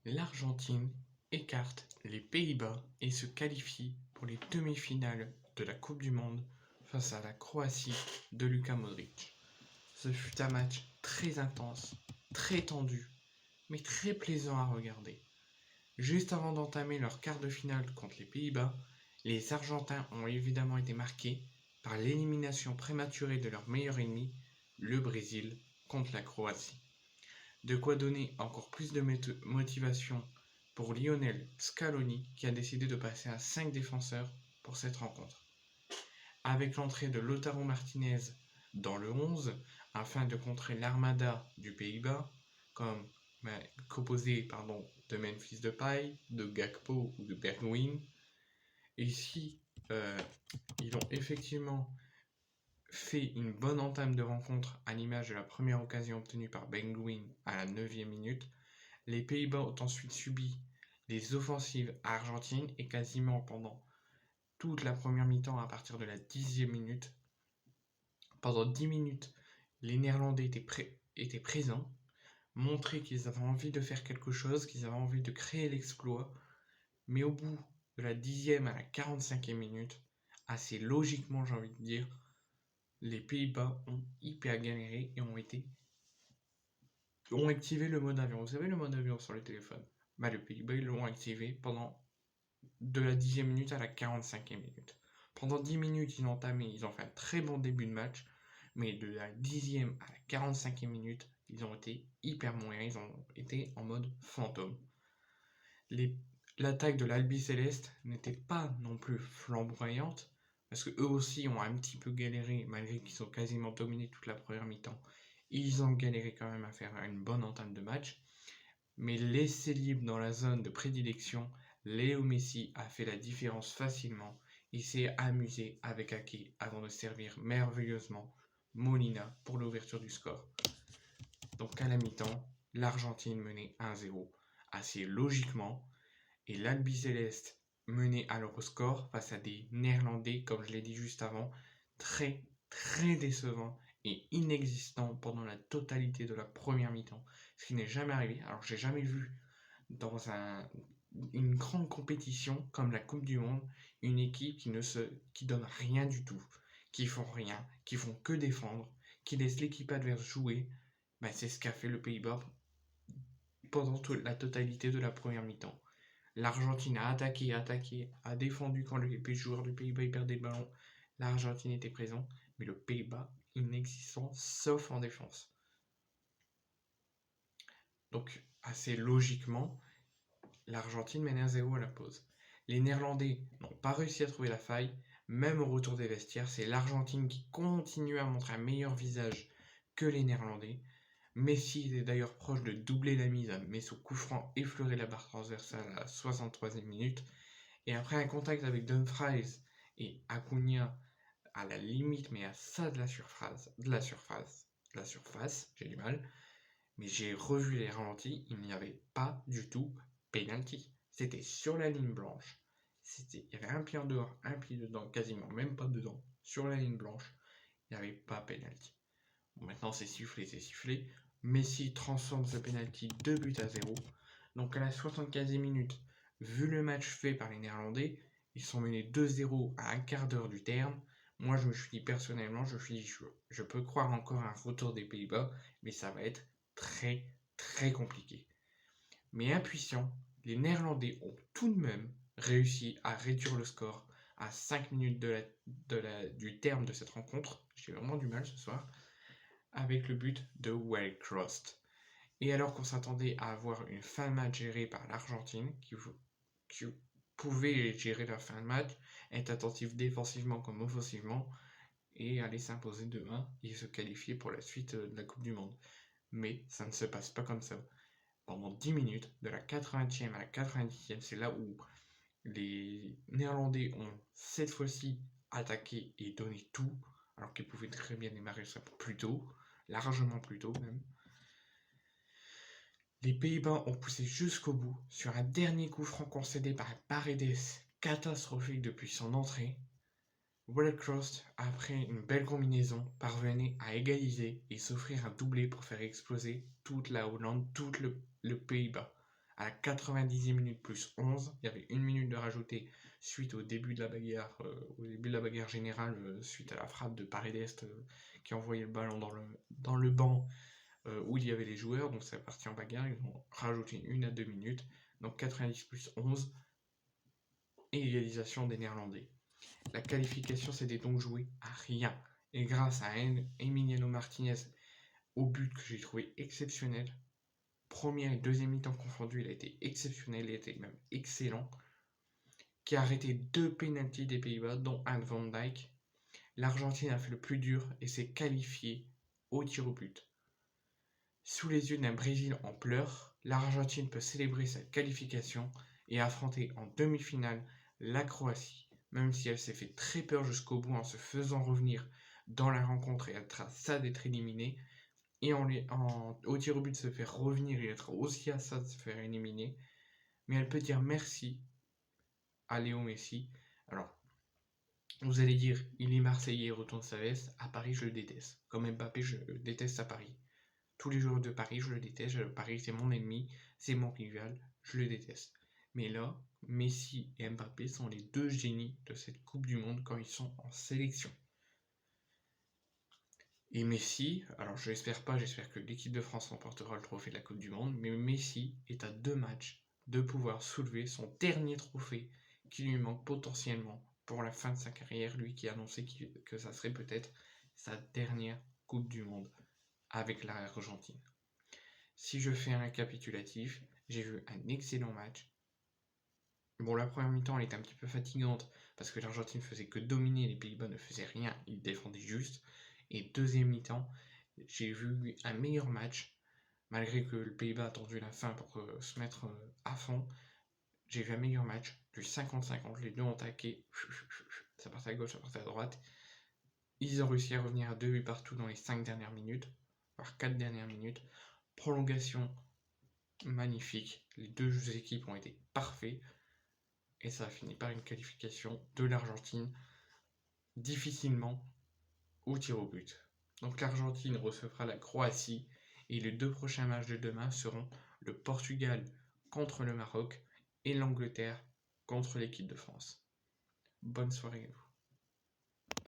l'Argentine écarte les Pays-Bas et se qualifie pour les demi-finales de la Coupe du Monde face à la Croatie de Luka Modric. Ce fut un match très intense, très tendu, mais très plaisant à regarder. Juste avant d'entamer leur quart de finale contre les Pays-Bas, les Argentins ont évidemment été marqués par l'élimination prématurée de leur meilleur ennemi, le Brésil, contre la Croatie. De quoi donner encore plus de motivation pour Lionel Scaloni qui a décidé de passer à 5 défenseurs pour cette rencontre. Avec l'entrée de Lautaro Martinez dans le 11 afin de contrer l'armada du Pays-Bas, composé de Memphis Depay, de Gakpo ou de Bergwijn. Et ici, ils ont effectivement fait une bonne entame de rencontre à l'image de la première occasion obtenue par Bergwijn à la 9e minute. Les Pays-Bas ont ensuite subi les offensives argentines et quasiment pendant toute la première mi-temps à partir de la 10e minute. Pendant 10 minutes, les Néerlandais étaient présents, montraient qu'ils avaient envie de faire quelque chose, qu'ils avaient envie de créer l'exploit, mais au bout de la 10e à la 45e minute, assez logiquement j'ai envie de dire, les Pays-Bas ont hyper galéré et ont activé le mode avion. Vous savez le mode avion sur le téléphone? Les Pays-Bas ils l'ont activé pendant de la 10e minute à la 45e minute. Pendant 10 minutes ils ont fait un très bon début de match, mais de la 10e à la 45e minute, ils ont été hyper moyens, ils ont été en mode fantôme. L'attaque de l'Albi Céleste n'était pas non plus flamboyante, parce qu'eux aussi ont un petit peu galéré, malgré qu'ils ont quasiment dominé toute la première mi-temps. Ils ont galéré quand même à faire une bonne entame de match, mais laissé libre dans la zone de prédilection, Léo Messi a fait la différence facilement. Il s'est amusé avec Ake avant de servir merveilleusement Molina pour l'ouverture du score. Donc à la mi-temps, l'Argentine menait 1-0 assez logiquement et l'Albi Céleste menait alors au score face à des Néerlandais, comme je l'ai dit juste avant, très très décevants et inexistants pendant la totalité de la première mi-temps, ce qui n'est jamais arrivé. Alors j'ai jamais vu dans une grande compétition comme la Coupe du Monde une équipe qui donne rien du tout, qui font rien, qui font que défendre, qui laisse l'équipe adverse jouer. C'est ce qu'a fait le Pays-Bas pendant la totalité de la première mi-temps. L'Argentine a attaqué, a défendu quand les joueurs du Pays-Bas perdaient le ballon. L'Argentine était présent, mais le Pays-Bas inexistant sauf en défense. Donc assez logiquement, l'Argentine menait 1-0 à la pause. Les Néerlandais n'ont pas réussi à trouver la faille, même au retour des vestiaires. C'est l'Argentine qui continue à montrer un meilleur visage que les Néerlandais. Messi était d'ailleurs proche de doubler la mise, mais son coup franc effleurait la barre transversale à la 63e minute. Et après un contact avec Dumfries et Acuna à la limite, mais à ça de la surface, j'ai du mal. Mais j'ai revu les ralentis, il n'y avait pas du tout penalty. C'était sur la ligne blanche. Il y avait un pied en dehors, un pied dedans, quasiment même pas dedans. Sur la ligne blanche, il n'y avait pas penalty. Bon, maintenant c'est sifflé. Messi transforme ce penalty 2-0. Donc à la 75e minute, vu le match fait par les Néerlandais, ils sont menés 2-0 à un quart d'heure du terme. Moi je me suis dit personnellement, je peux croire encore à un retour des Pays-Bas, mais ça va être très très compliqué. Mais impuissants, les Néerlandais ont tout de même réussi à réduire le score à 5 minutes du terme de cette rencontre. J'ai vraiment du mal ce soir. Avec le but de Wellcroft. Et alors qu'on s'attendait à avoir une fin de match gérée par l'Argentine, qui pouvait gérer la fin de match, être attentif défensivement comme offensivement, et aller s'imposer 2-1 et se qualifier pour la suite de la Coupe du Monde. Mais ça ne se passe pas comme ça. Pendant 10 minutes, de la 80e à la 90e, c'est là où les Néerlandais ont cette fois-ci attaqué et donné tout, alors qu'ils pouvaient très bien démarrer ça plus tôt, largement plus tôt même. Les Pays-Bas ont poussé jusqu'au bout sur un dernier coup franc concédé par Paredes, catastrophique depuis son entrée. Wellcroft, après une belle combinaison, parvenait à égaliser et s'offrir un doublé pour faire exploser toute la Hollande, tout le Pays-Bas. À la 90e minute plus 11, il y avait 1 minute de rajouter suite au début de la bagarre générale, suite à la frappe de Paredes qui envoyait le ballon dans le banc où il y avait les joueurs, donc c'est parti en bagarre, ils ont rajouté 1 à 2 minutes, donc 90 plus 11, et égalisation des Néerlandais. La qualification s'était donc jouée à rien, et grâce à Emiliano Martinez, au but que j'ai trouvé exceptionnel, première et deuxième mi-temps confondus, il a été exceptionnel, il a été même excellent, qui a arrêté 2 pénaltys des Pays-Bas, dont un de Van Dijk. L'Argentine a fait le plus dur et s'est qualifiée au tir au but. Sous les yeux d'un Brésil en pleurs, l'Argentine peut célébrer sa qualification et affronter en demi-finale la Croatie, même si elle s'est fait très peur jusqu'au bout en se faisant revenir dans la rencontre et être à ça d'être éliminée, et au tir au but de se faire revenir et être aussi à ça de se faire éliminer. Mais elle peut dire merci à Léo Messi. Alors, vous allez dire, il est Marseillais et retourne sa veste. À Paris, je le déteste. Comme Mbappé, je le déteste à Paris. Tous les joueurs de Paris, je le déteste. Paris, c'est mon ennemi, c'est mon rival, je le déteste. Mais là, Messi et Mbappé sont les deux génies de cette Coupe du Monde quand ils sont en sélection. Et Messi, alors je l'espère pas, j'espère que l'équipe de France remportera le trophée de la Coupe du Monde, mais Messi est à 2 matchs de pouvoir soulever son dernier trophée qui lui manque potentiellement pour la fin de sa carrière, lui qui a annoncé que ça serait peut-être sa dernière Coupe du Monde avec l'Argentine. Si je fais un récapitulatif, j'ai vu un excellent match. Bon, la première mi-temps, elle était un petit peu fatigante parce que l'Argentine faisait que dominer, les Pays-Bas ne faisaient rien, ils défendaient juste. Et deuxième mi-temps, j'ai vu un meilleur match, malgré que le Pays-Bas a attendu la fin pour se mettre à fond. J'ai vu un meilleur match, du 50-50, les deux ont attaqué, ça partait à gauche, ça partait à droite. Ils ont réussi à revenir à 2 buts partout dans les 5 dernières minutes, voire 4 dernières minutes. Prolongation magnifique, les deux équipes ont été parfaits, et ça a fini par une qualification de l'Argentine, difficilement au tir au but. Donc l'Argentine recevra la Croatie, et les 2 prochains matchs de demain seront le Portugal contre le Maroc et l'Angleterre contre l'équipe de France. Bonne soirée à vous.